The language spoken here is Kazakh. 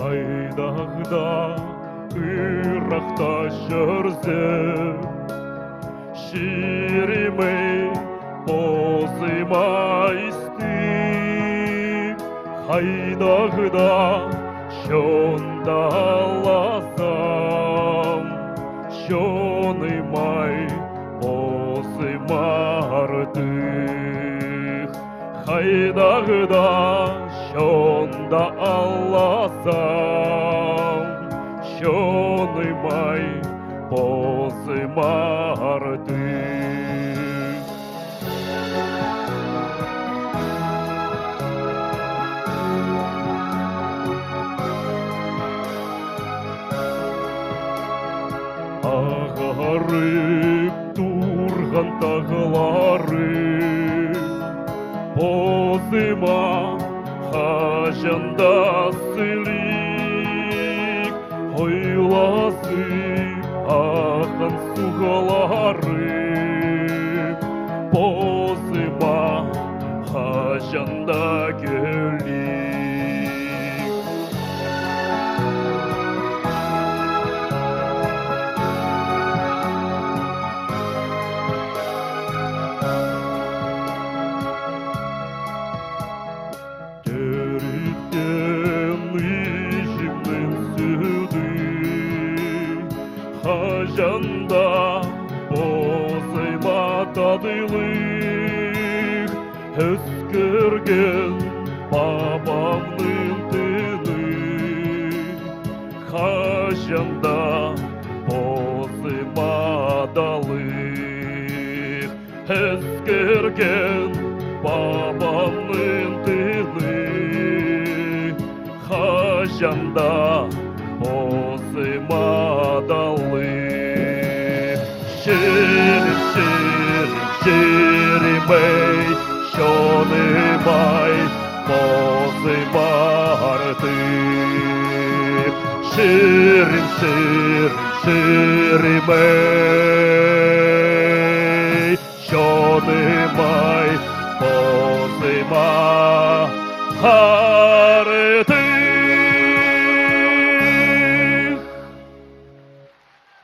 Қайдағда Ирақта жүрсем, шеремей бозымайсты. Қайдағда шонда аласам, шонымай бозымардық. Қайдағда шонда аласам, шонымай бозымардық. Ағарып тұрған тағылары бозыма қажанда сілік, ойласып ақын суғалары бозыма қажанда көлік. Қажанда бозыма тадылық, өскірген бабамның тіні. Қажанда бозыма далық, өскірген бабамның тіні. Қажанда бозыма далық. Шерім, шерім, шеремей, шонымай бозымардық. Шерім, шерім, шеремей, шонымай бозымардық.